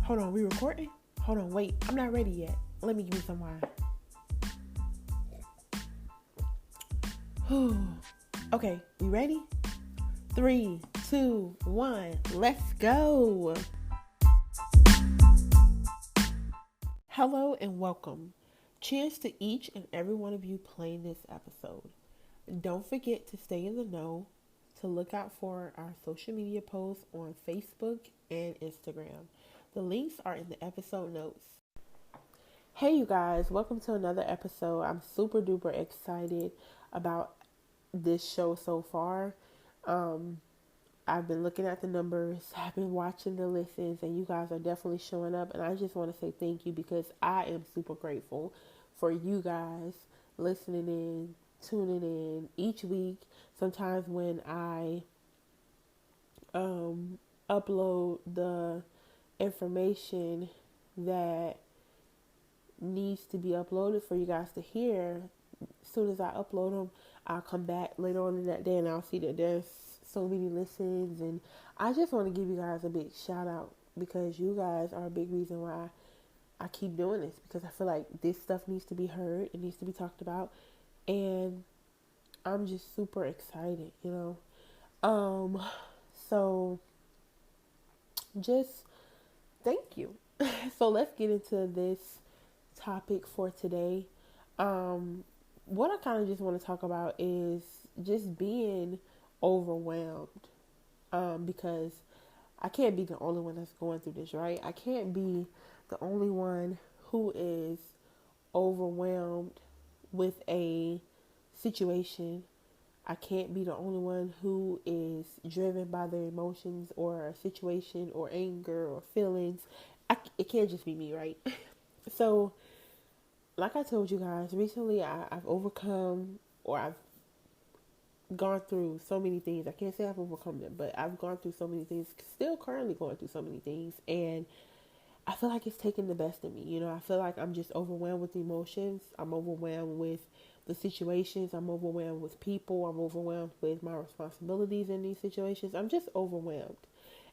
Hold on, we recording? Hold on, wait. I'm not ready yet. Let me give me some wine. Okay, we ready? 3, 2, 1, let's go. Hello and welcome. Cheers to each and every one of you playing this episode. Don't forget to stay in the know, to look out for our social media posts on Facebook and Instagram. The links are in the episode notes. Hey you guys, welcome to another episode. I'm super duper excited about this show so far. I've been looking at the numbers, I've been watching the listens, and you guys are definitely showing up. And I just want to say thank you because I am super grateful for you guys listening in, tuning in each week. Sometimes when I upload the information that needs to be uploaded for you guys to hear, as soon as I upload them, I'll come back later on in that day and I'll see that there's so many listens. And I just want to give you guys a big shout out because you guys are a big reason why I keep doing this, because I feel like this stuff needs to be heard, it needs to be talked about, and I'm just super excited, so just thank you. So let's get into this topic for today. What I kind of just want to talk about is just being overwhelmed, because I can't be the only one that's going through this, right? I can't be the only one who is overwhelmed with a situation. I can't be the only one who is driven by their emotions or a situation or anger or feelings. It can't just be me, right? So like I told you guys, recently I've overcome, or I've gone through so many things. I can't say I've overcome them, but I've gone through so many things, still currently going through so many things. And I feel like it's taking the best of me. I feel like I'm just overwhelmed with emotions. I'm overwhelmed with the situations. I'm overwhelmed with people. I'm overwhelmed with my responsibilities in these situations. I'm just overwhelmed.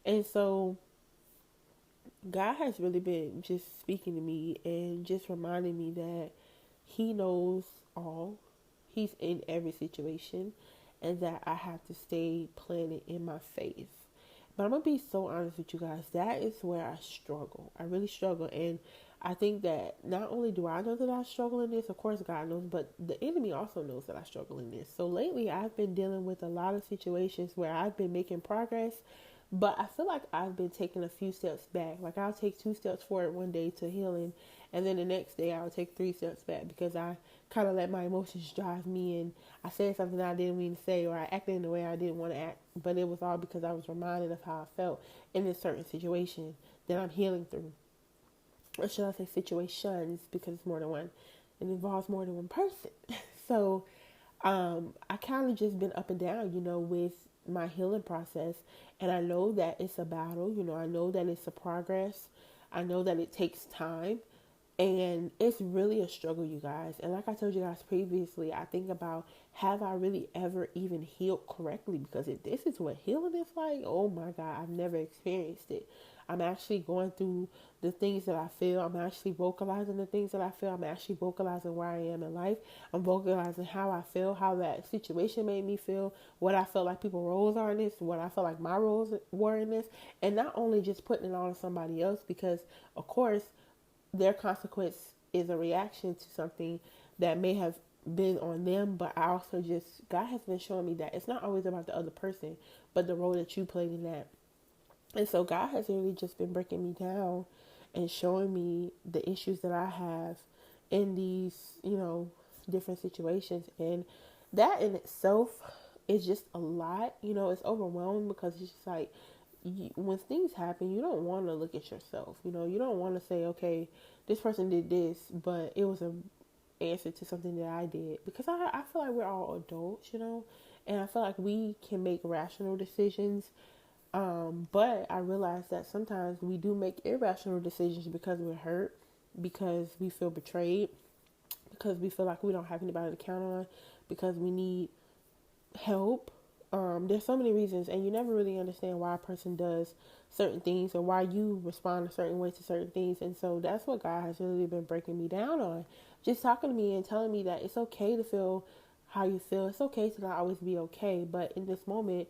And so God has really been just speaking to me and just reminding me that He knows all. He's in every situation, and that I have to stay planted in my faith. But I'm going to be so honest with you guys. That is where I struggle. I really struggle. And I think that not only do I know that I struggle in this, of course God knows, but the enemy also knows that I struggle in this. So lately I've been dealing with a lot of situations where I've been making progress, but I feel like I've been taking a few steps back. Like I'll take 2 steps forward one day to healing, and then the next day I'll take 3 steps back because I kind of let my emotions drive me, and I said something that I didn't mean to say, or I acted in the way I didn't want to act. But it was all because I was reminded of how I felt in this certain situation that I'm healing through. Or should I say situations, because it's more than one. It involves more than one person. So I kind of just been up and down, with my healing process. And I know that it's a battle. I know that it's a progress. I know that it takes time. And it's really a struggle, you guys. And like I told you guys previously, I think about, have I really ever even healed correctly? Because if this is what healing is like, oh my God, I've never experienced it. I'm actually going through the things that I feel. I'm actually vocalizing the things that I feel. I'm actually vocalizing where I am in life. I'm vocalizing how I feel, how that situation made me feel, what I felt like people's roles are in this, what I felt like my roles were in this. And not only just putting it on somebody else, because of course, their consequence is a reaction to something that may have been on them, but I also God has been showing me that it's not always about the other person, but the role that you played in that. And so God has really just been breaking me down and showing me the issues that I have in these, different situations. And that in itself is just a lot, it's overwhelming, because it's just like, when things happen, you don't want to look at yourself. You don't want to say, okay, this person did this, but it was an answer to something that I did. Because I feel like we're all adults, and I feel like we can make rational decisions. But I realize that sometimes we do make irrational decisions because we're hurt, because we feel betrayed, because we feel like we don't have anybody to count on, because we need help. There's so many reasons, and you never really understand why a person does certain things or why you respond a certain way to certain things. And so that's what God has really been breaking me down on. Just talking to me and telling me that it's okay to feel how you feel. It's okay to not always be okay, but in this moment,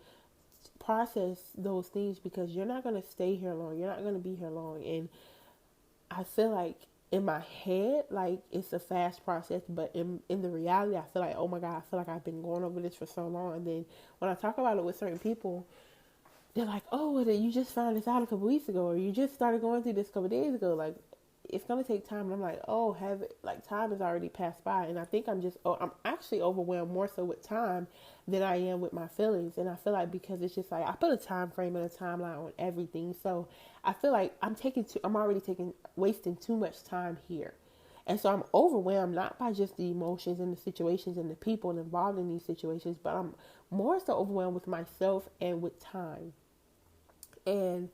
process those things because you're not going to stay here long. You're not going to be here long. And I feel like in my head, like it's a fast process, but in the reality, I feel like, oh my God, I feel like I've been going over this for so long. And then when I talk about it with certain people, they're like, oh, well, you just found this out a couple weeks ago, or you just started going through this a couple days ago. Like, it's gonna take time. And I'm like, oh, have it, like time has already passed by, and I think I'm actually overwhelmed more so with time than I am with my feelings. And I feel like because it's just like I put a time frame and a timeline on everything, so I feel like I'm already wasting too much time here. And so I'm overwhelmed not by just the emotions and the situations and the people involved in these situations, but I'm more so overwhelmed with myself and with time. And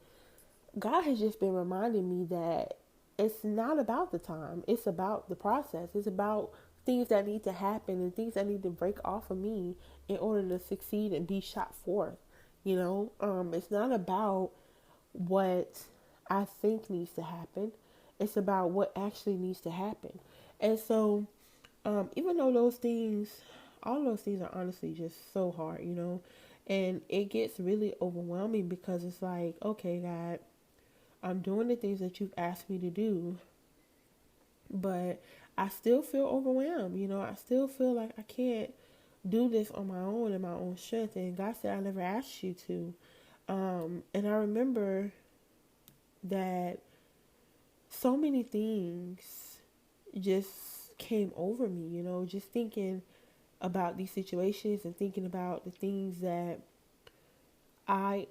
God has just been reminding me that it's not about the time, it's about the process. It's about things that need to happen and things that need to break off of me in order to succeed and be shot forth. It's not about what I think needs to happen, it's about what actually needs to happen. And so, even though all of those things are honestly just so hard. And it gets really overwhelming because it's like, okay, God, I'm doing the things that you've asked me to do, but I still feel overwhelmed. I still feel like I can't do this on my own in my own strength. And God said, I never asked you to. And I remember that so many things just came over me, just thinking about these situations and thinking about the things that I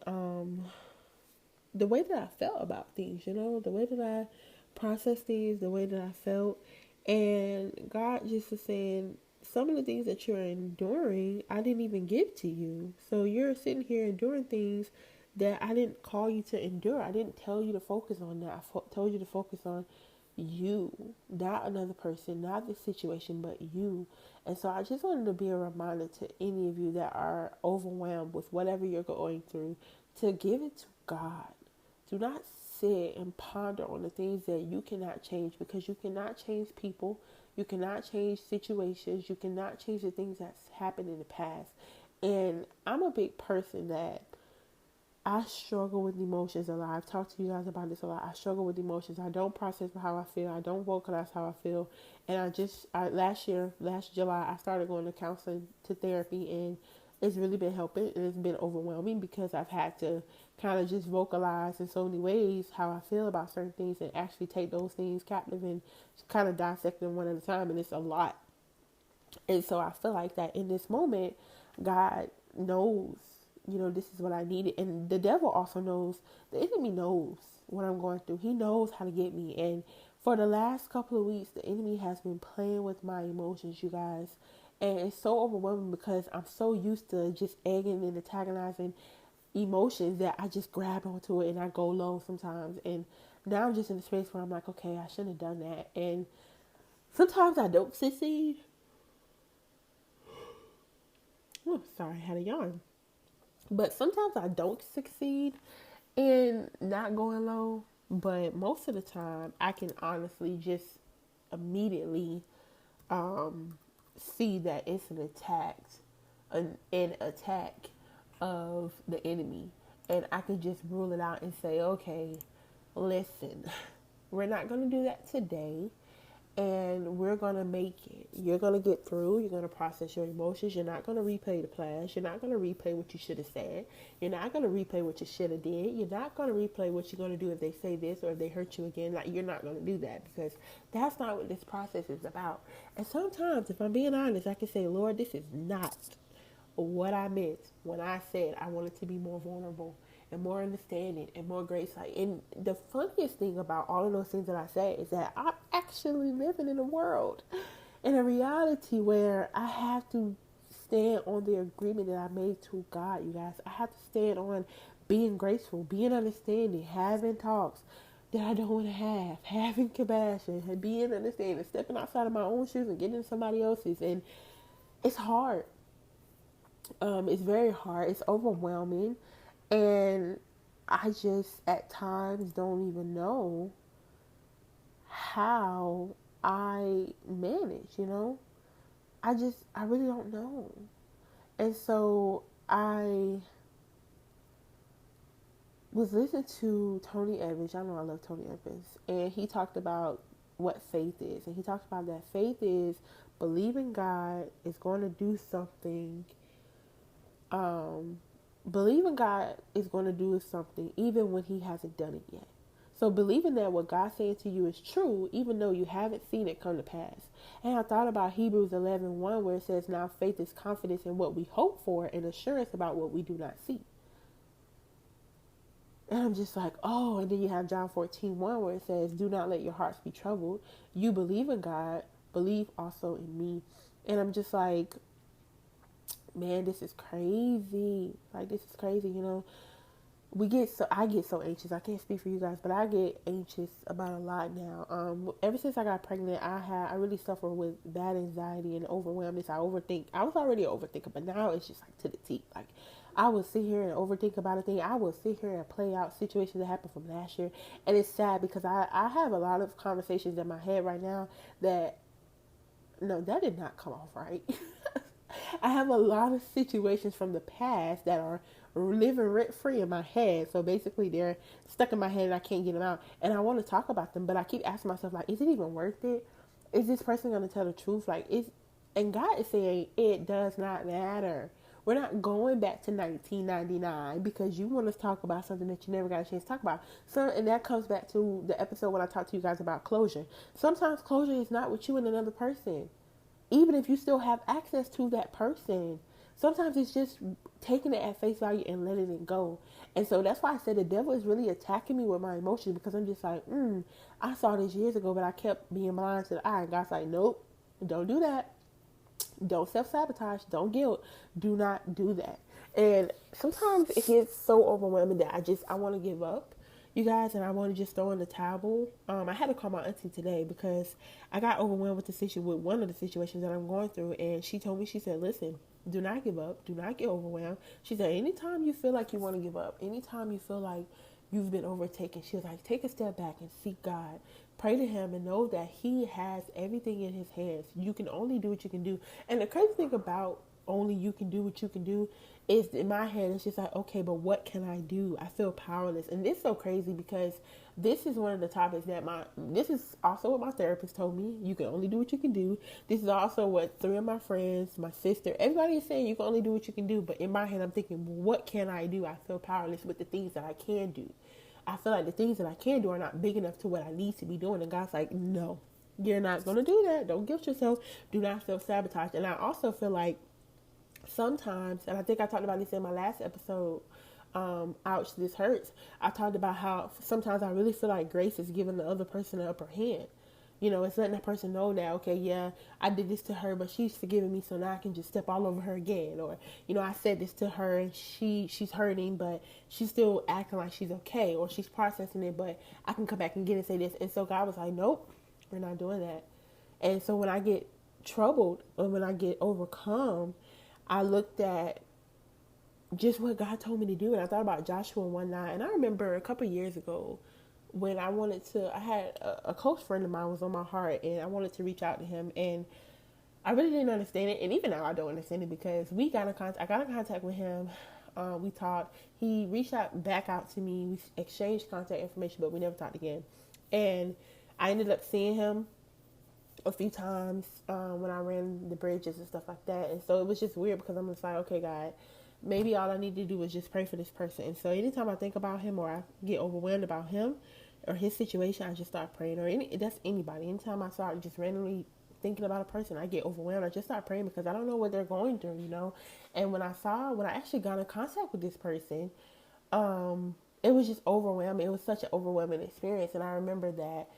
the way that I felt about things, the way that I processed things, the way that I felt. And God just was saying, some of the things that you're enduring, I didn't even give to you. So you're sitting here enduring things that I didn't call you to endure. I didn't tell you to focus on that. Told you to focus on you, not another person, not the situation, but you. And so I just wanted to be a reminder to any of you that are overwhelmed with whatever you're going through to give it to God. Do not sit and ponder on the things that you cannot change, because you cannot change people. You cannot change situations. You cannot change the things that's happened in the past. And I'm a big person that I struggle with emotions a lot. I've talked to you guys about this a lot. I struggle with emotions. I don't process how I feel. I don't vocalize how I feel. And last July, I started going to counseling, to therapy, and it's really been helping. And it's been overwhelming because I've had to kind of just vocalize in so many ways how I feel about certain things and actually take those things captive and kind of dissect them one at a time. And it's a lot. And so I feel like that in this moment, God knows, this is what I needed. And the devil also knows, the enemy knows what I'm going through. He knows how to get me. And for the last couple of weeks, the enemy has been playing with my emotions, you guys. And it's so overwhelming because I'm so used to just egging and antagonizing emotions that I just grab onto it and I go low sometimes. And now I'm just in a space where I'm like, okay, I shouldn't have done that. And sometimes I don't succeed. Oh, sorry, I had a yawn. But sometimes I don't succeed in not going low. But most of the time, I can honestly just immediately see that it's an attack of the enemy. And I can just rule it out and say, okay, listen, we're not going to do that today. And we're going to make it. You're going to get through. You're going to process your emotions. You're not going to replay the past. You're not going to replay what you should have said. You're not going to replay what you should have did. You're not going to replay what you're going to do if they say this or if they hurt you again. Like, you're not going to do that, because that's not what this process is about. And sometimes, if I'm being honest, I can say, Lord, this is not what I meant when I said I wanted to be more vulnerable and more understanding and more grace. And the funniest thing about all of those things that I say is that I'm actually living in a world, in a reality where I have to stand on the agreement that I made to God, you guys. I have to stand on being graceful, being understanding, having talks that I don't want to have, having compassion, and being understanding, stepping outside of my own shoes and getting in somebody else's. And it's hard. It's very hard. It's overwhelming, and I just at times don't even know how I manage. I really don't know. And so I was listening to Tony Evans. I know I love Tony Evans, and he talked about what faith is, and he talked about that faith is believing God is going to do something. Um, Believing God is going to do something even when He hasn't done it yet. So believing that what God's saying to you is true, even though you haven't seen it come to pass. And I thought about Hebrews 11:1, where it says, "Now faith is confidence in what we hope for and assurance about what we do not see." And I'm just like, oh, and then you have John 14:1, where it says, "Do not let your hearts be troubled. You believe in God, believe also in me." And I'm just like, man, this is crazy. Like, this is crazy. I get so anxious. I can't speak for you guys, but I get anxious about a lot now. Ever since I got pregnant, I really suffer with bad anxiety and overwhelmness. I overthink. I was already an overthinker, but now it's just like to the T. Like, I will sit here and overthink about a thing. I will sit here and play out situations that happened from last year, and it's sad because I have a lot of conversations in my head right now that no, that did not come off right. I have a lot of situations from the past that are living rent free in my head. So basically, they're stuck in my head and I can't get them out. And I want to talk about them, but I keep asking myself, like, is it even worth it? Is this person going to tell the truth? And God is saying it does not matter. We're not going back to 1999 because you want to talk about something that you never got a chance to talk about. So, and that comes back to the episode when I talked to you guys about closure. Sometimes closure is not with you and another person, even if you still have access to that person. Sometimes it's just taking it at face value and letting it go. And so that's why I said the devil is really attacking me with my emotions, because I'm just like, I saw this years ago, but I kept being blind to the eye. And God's like, nope, don't do that. Don't self-sabotage. Don't guilt. Do not do that. And sometimes it gets so overwhelming that I want to give up, you guys, and I want to just throw in the towel. I had to call my auntie today because I got overwhelmed with one of the situations that I'm going through, and she told me, she said, listen, do not give up. Do not get overwhelmed. She said, anytime you feel like you want to give up, anytime you feel like you've been overtaken, she was like, take a step back and seek God. Pray to Him and know that He has everything in His hands. You can only do what you can do. And the crazy thing about only you can do what you can do is, in my head, it's just like, okay, but what can I do? I feel powerless. And it's so crazy because this is one of the topics that this is also what my therapist told me. You can only do what you can do. This is also what 3 of my friends, my sister, everybody is saying, you can only do what you can do. But in my head, I'm thinking, what can I do? I feel powerless with the things that I can do. I feel like the things that I can do are not big enough to what I need to be doing. And God's like, no, you're not going to do that. Don't guilt yourself. Do not self-sabotage. And I also feel like sometimes, and I think I talked about this in my last episode, ouch, this hurts. I talked about how sometimes I really feel like grace is giving the other person the upper hand. It's letting that person know that, okay, yeah, I did this to her, but she's forgiven me, so now I can just step all over her again. Or, I said this to her and she's hurting, but she's still acting like she's okay, or she's processing it, but I can come back and say this. And so God was like, nope, we're not doing that. And so when I get troubled or when I get overcome, I looked at just what God told me to do. And I thought about Joshua 1:9. And I remember a couple years ago when I had a close friend of mine was on my heart, and I wanted to reach out to him. And I really didn't understand it. And even now I don't understand it, because I got in contact with him. We talked. He reached back out to me. We exchanged contact information, but we never talked again. And I ended up seeing him a few times when I ran the bridges and stuff like that. And so it was just weird, because I'm just like, okay, God, maybe all I need to do is just pray for this person. And so anytime I think about him, or I get overwhelmed about him or his situation, I just start praying. That's anybody. Anytime I start just randomly thinking about a person, I get overwhelmed. I just start praying, because I don't know what they're going through. And when I actually got in contact with this person, it was just overwhelming. It was such an overwhelming experience. And I remember that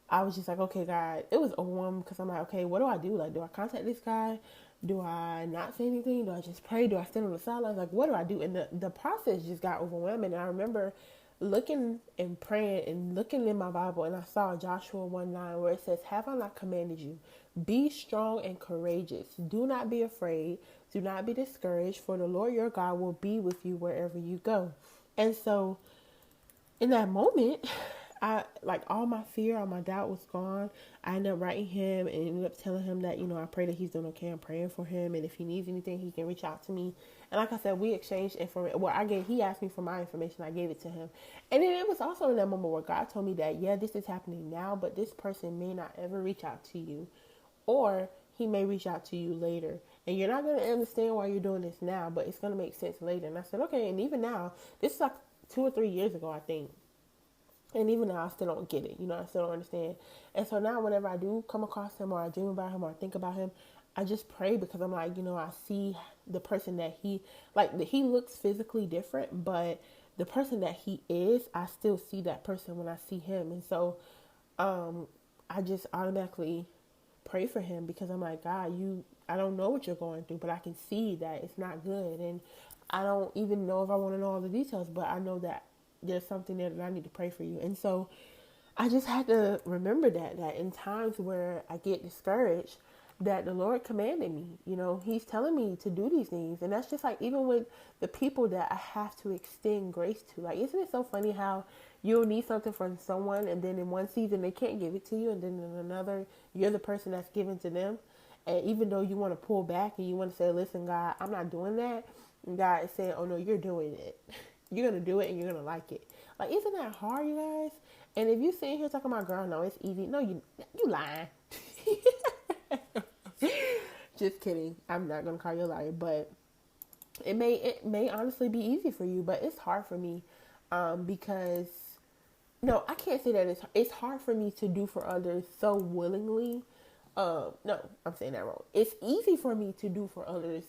I was just like, okay, God, it was overwhelming, because I'm like, okay, what do I do? Like, do I contact this guy? Do I not say anything? Do I just pray? Do I stand on the sidelines? Like, what do I do? And the process just got overwhelming. And I remember looking and praying and looking in my Bible, and I saw Joshua 1:9 where it says, "Have I not commanded you? Be strong and courageous. Do not be afraid. Do not be discouraged, for the Lord your God will be with you wherever you go." And so in that moment, I like all my fear, all my doubt was gone. I ended up writing him and ended up telling him that, I pray that he's doing okay. I'm praying for him, and if he needs anything, he can reach out to me. And like I said, we exchanged information. Well, he asked me for my information. I gave it to him. And then it was also in that moment where God told me that, yeah, this is happening now, but this person may not ever reach out to you, or he may reach out to you later. And you're not going to understand why you're doing this now, but it's going to make sense later. And I said, okay. And even now, this is like 2 or 3 years ago, I think. And even now, I still don't get it. I still don't understand. And so now, whenever I do come across him, or I dream about him, or I think about him, I just pray, because I'm like, I see the person that he looks physically different, but the person that he is, I still see that person when I see him. And so, I just automatically pray for him, because I'm like, God, I don't know what you're going through, but I can see that it's not good. And I don't even know if I want to know all the details, but I know that there's something there that I need to pray for you. And so I just had to remember that in times where I get discouraged, that the Lord commanded me. He's telling me to do these things. And that's just like, even with the people that I have to extend grace to. Like, isn't it so funny how you'll need something from someone, and then in one season they can't give it to you, and then in another you're the person that's given to them. And even though you want to pull back and you want to say, listen, God, I'm not doing that, and God is saying, oh no, you're doing it. You're going to do it, and you're going to like it. Like, isn't that hard, you guys? And if you sitting here talking about, girl, no, it's easy. No, you lying. Just kidding. I'm not going to call you a liar, but it may honestly be easy for you, but it's hard for me, because, no, I can't say that it's hard for me to do for others so willingly. No, I'm saying that wrong. It's easy for me to do for others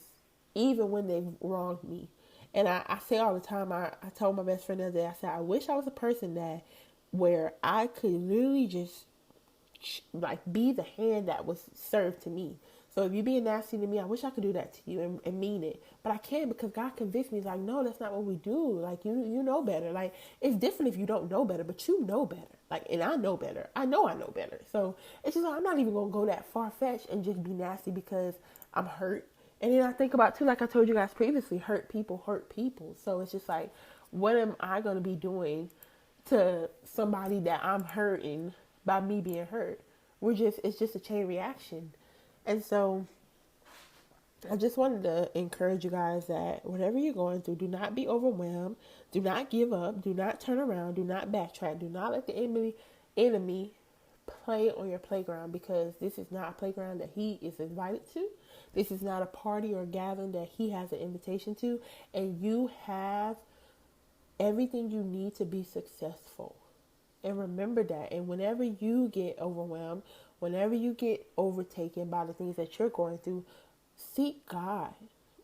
even when they've wronged me. And I say all the time, I told my best friend the other day, I said, I wish I was a person that where I could literally just like be the hand that was served to me. So if you're being nasty to me, I wish I could do that to you and mean it. But I can't, because God convinced me. He's like, no, that's not what we do. Like, you know better. Like, it's different if you don't know better, but you know better. Like, and I know better. I know better. So it's just like, I'm not even going to go that far-fetched and just be nasty because I'm hurt. And then I think about, too, like I told you guys previously, hurt people hurt people. So it's just like, what am I going to be doing to somebody that I'm hurting by me being hurt? It's just a chain reaction. And so I just wanted to encourage you guys that whatever you're going through, do not be overwhelmed. Do not give up. Do not turn around. Do not backtrack. Do not let the enemy play on your playground, because this is not a playground that he is invited to. This is not a party or gathering that he has an invitation to. And you have everything you need to be successful. And remember that. And whenever you get overwhelmed, whenever you get overtaken by the things that you're going through, seek God.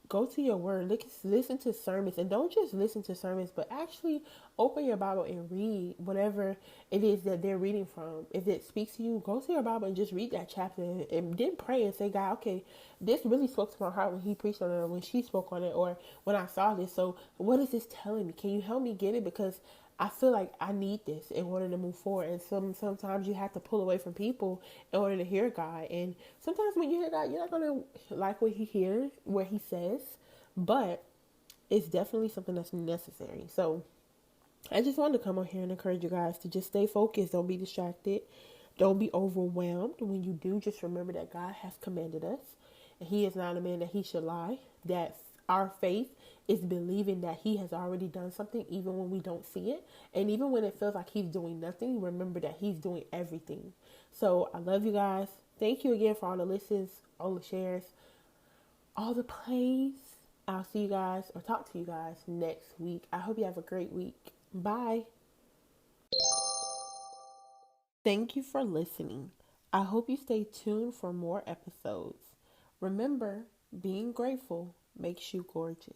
Go to your word. Listen to sermons. And don't just listen to sermons, but actually open your Bible and read whatever it is that they're reading from. If it speaks to you, go to your Bible and just read that chapter, and then pray and say, God, okay, this really spoke to my heart when he preached on it, or when she spoke on it, or when I saw this. So what is this telling me? Can you help me get it? Because I feel like I need this in order to move forward. And sometimes you have to pull away from people in order to hear God. And sometimes when you hear God, you're not going to like what he says, but it's definitely something that's necessary. So I just wanted to come on here and encourage you guys to just stay focused. Don't be distracted. Don't be overwhelmed. When you do, just remember that God has commanded us, and he is not a man that he should lie. That our faith is believing that he has already done something, even when we don't see it. And even when it feels like he's doing nothing, remember that he's doing everything. So I love you guys. Thank you again for all the listens, all the shares, all the plays. I'll see you guys, or talk to you guys next week. I hope you have a great week. Bye. Thank you for listening. I hope you stay tuned for more episodes. Remember, being grateful makes you gorgeous.